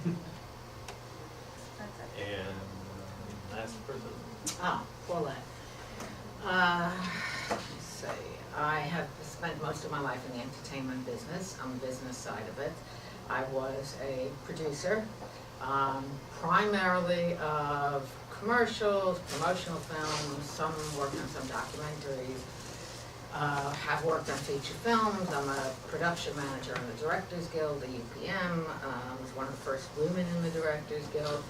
And last person. Paulette. Let's see. I have spent most of my life in the entertainment business, on the business side of it. I was a producer, primarily of commercials, promotional films, some worked on some documentaries, have worked on feature films. I'm a production manager in the Directors Guild, the UPM, was one of the first women in the Directors Guild.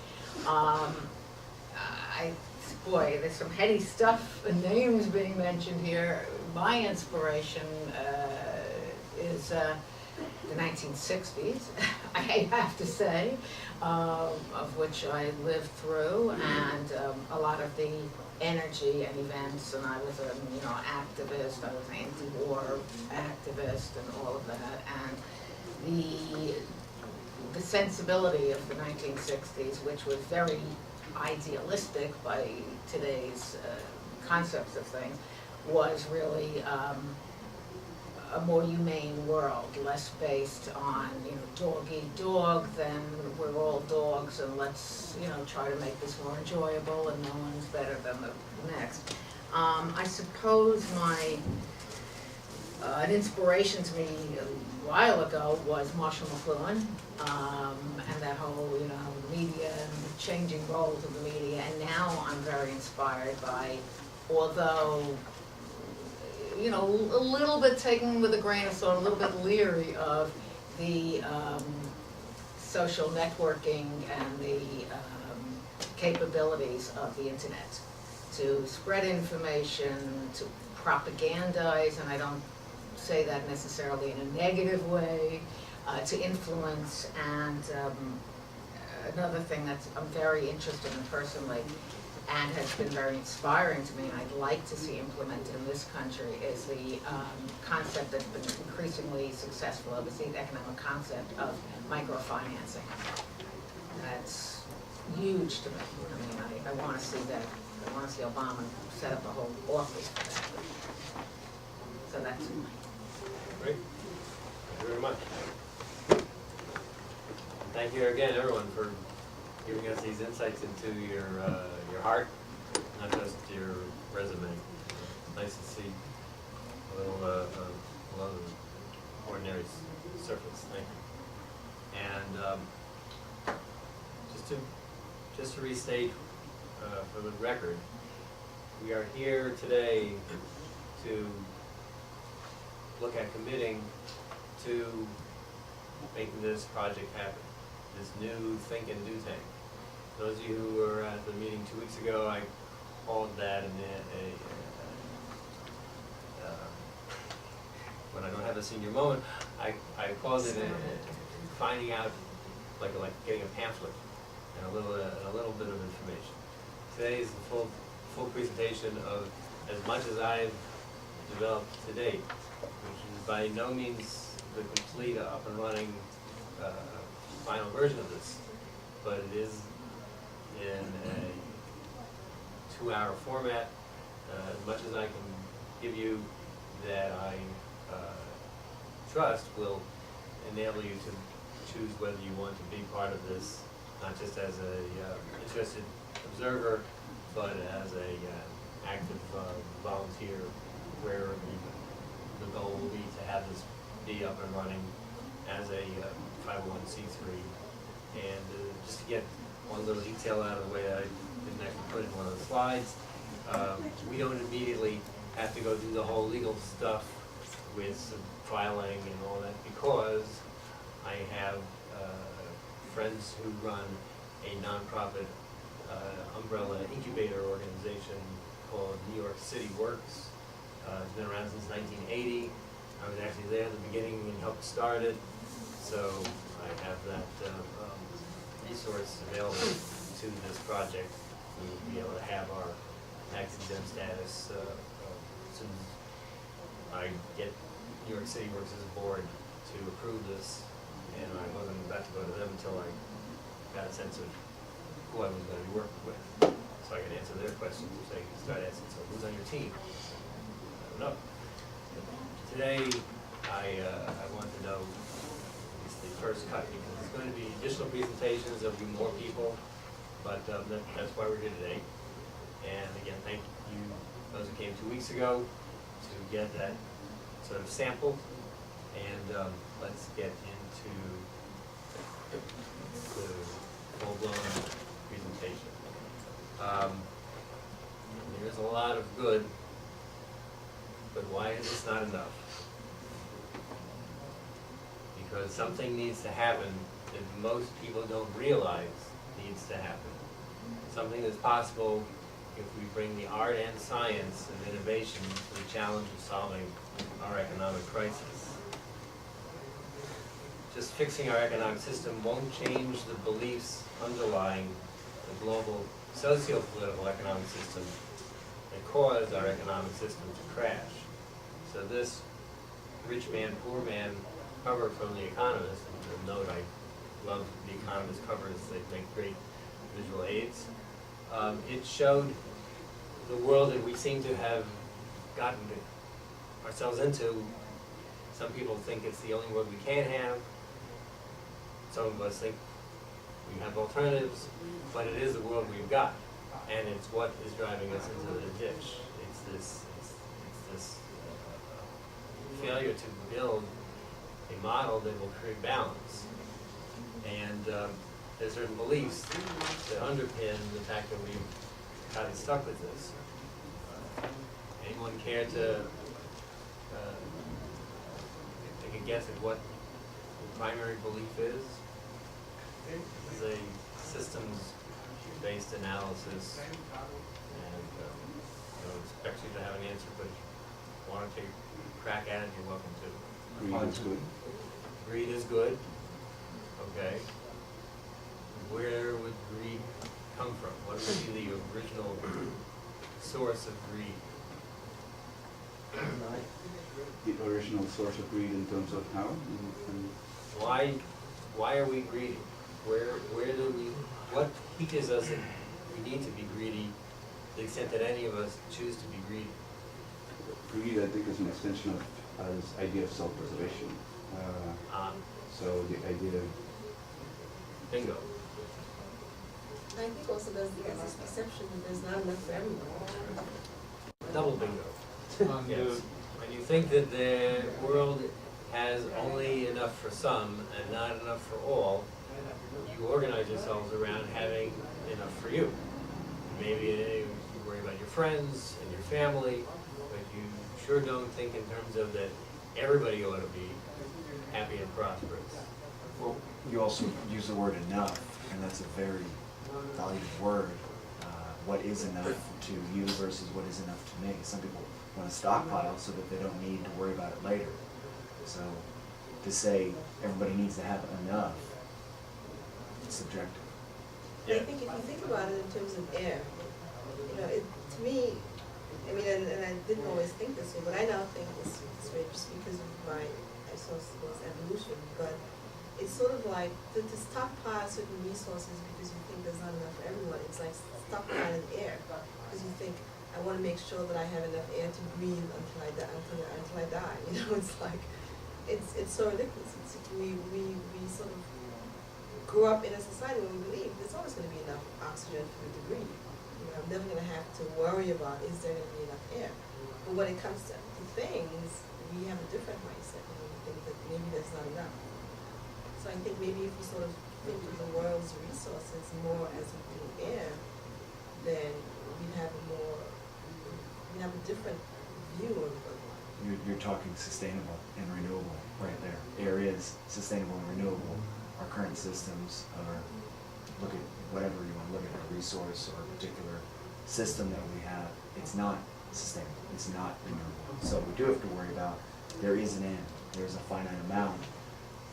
Boy, there's some heady stuff and names being mentioned here. My inspiration is the 1960s, I have to say, of which I lived through, and a lot of the energy and events, and I was a activist, I was an anti-war activist and all of that, and the sensibility of the 1960s, which was very idealistic by today's concepts of things, was really a more humane world, less based on dog eat dog than we're all dogs and let's try to make this more enjoyable and no one's better than the next. I suppose an inspiration to me a while ago was Marshall McLuhan, and that whole media and the changing roles of the media, and now I'm very inspired by, although a little bit taken with a grain of salt, a little bit leery of the social networking and the capabilities of the internet to spread information, to propagandize, and I don't say that necessarily in a negative way, to influence. And another thing that I'm very interested in personally and has been very inspiring to me, and I'd like to see implemented in this country, is the concept that's been increasingly successful, obviously the economic concept of microfinancing. That's huge to me. I mean, I want to see that. I want to see Obama set up a whole office for that. So that's Great. Thank you very much. And thank you again, everyone, for giving us these insights into your heart, not just your resume. Nice to see a little of the ordinary surface. Thank you. And just to restate for the record, we are here today to look at committing to making this project happen, this new think and do tank. Those of you who were at the meeting 2 weeks ago, I called that when I don't have a senior moment, I called it finding out, like getting a pamphlet and a little bit of information. Today is the full presentation of as much as I've developed to date, which is by no means the complete up and running final version of this, but it is in a 2-hour format, as much as I can give you that I trust will enable you to choose whether you want to be part of this, not just as a interested observer, but as a active volunteer, where the goal will be to have this be up and running as a 501c3. And just to get one little detail out of the way that I didn't actually put in one of the slides, we don't immediately have to go do the whole legal stuff with some filing and all that, because I have friends who run a nonprofit umbrella incubator organization called New York City Works. It's been around since 1980. I was actually there at the beginning and helped start it, so I have that resource available to this project. We will be able to have our tax exempt status as soon as I get New York City Works as a board to approve this, and I wasn't about to go to them until I got a sense of who I was going to be working with, so I could answer their questions if they start asking, so who's on your team? I don't know. Today, I want to know, at least the first cut, because there's going to be additional presentations, there'll be more people, but that's why we're here today. And again, thank you, those who came 2 weeks ago, to get that sort of sample. And let's get into the full-blown presentation. There's a lot of good, but why is this not enough? Because something needs to happen that most people don't realize needs to happen. Something that's possible if we bring the art and science and innovation to the challenge of solving our economic crisis. Just fixing our economic system won't change the beliefs underlying the global socio-political economic system that caused our economic system to crash. So this rich man, poor man cover from The Economist, and you'll note I love The Economist covers, they make great visual aids. It showed the world that we seem to have gotten ourselves into. Some people think it's the only world we can have. Some of us think we have alternatives, but it is the world we've got, and it's what is driving us into the ditch. It's this failure to build a model that will create balance, and there's certain beliefs that underpin the fact that we've gotten stuck with this. Anyone care to take a guess at what the primary belief is? This is a systems-based analysis, and I don't expect you to have an answer, but if you want to take a crack at it, you're welcome to. Greed is good. Greed is good. Okay. Where would greed come from? What would be the original source of greed? The original source of greed in terms of how? Why are we greedy? Where do we, what teaches us that we need to be greedy to the extent that any of us choose to be greedy? Greed, I think, is an extension of this idea of self-preservation. So the idea of... Bingo. I think also there's this perception that there's not enough for everyone. Double bingo. Yes. When you think that the world has only enough for some and not enough for all, you organize yourselves around having enough for you. Maybe you worry about your friends and your family, but you sure don't think in terms of that everybody ought to be happy and prosperous. Well, you also use the word enough, and that's a very valued word. What is enough to you versus what is enough to me? Some people want to stockpile so that they don't need to worry about it later. So to say everybody needs to have enough, it's subjective. I think if you think about it in terms of air, to me, I mean, and I didn't always think this way, but I now think this way just because of my suppose evolution. But it's sort of like to stockpile certain resources because you think there's not enough for everyone. It's like stockpiling air because you think I want to make sure that I have enough air to breathe until I die. It's like it's so ridiculous. We sort of grew up in a society where we believe there's always going to be enough oxygen for me to breathe. I'm never going to have to worry about is there going to be enough air. But when it comes to things, we have a different mindset. We think that maybe there's not enough. So I think maybe if we sort of think of the world's resources more as we do air, then we'd have a different view of life. You're talking sustainable and renewable right there. Air is sustainable and renewable. Our current systems are, look at whatever you want to look at, a resource or a particular system that we have, it's not sustainable, it's not renewable. So we do have to worry about, there is an end, there's a finite amount.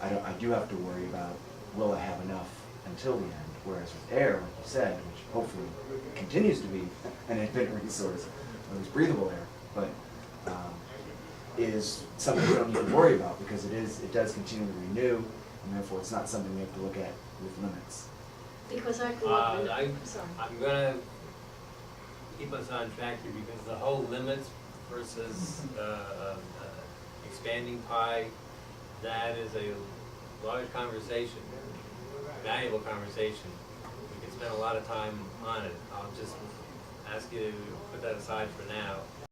I do have to worry about, will I have enough until the end? Whereas with air, like you said, which hopefully continues to be an infinite resource, at least breathable air, but is something we don't need to worry about because it does continue to renew, and therefore it's not something we have to look at with limits. Because I grew up in I'm going to keep us on track here because the whole limits versus expanding pie, that is a large conversation, valuable conversation. We could spend a lot of time on it. I'll just ask you to put that aside for now.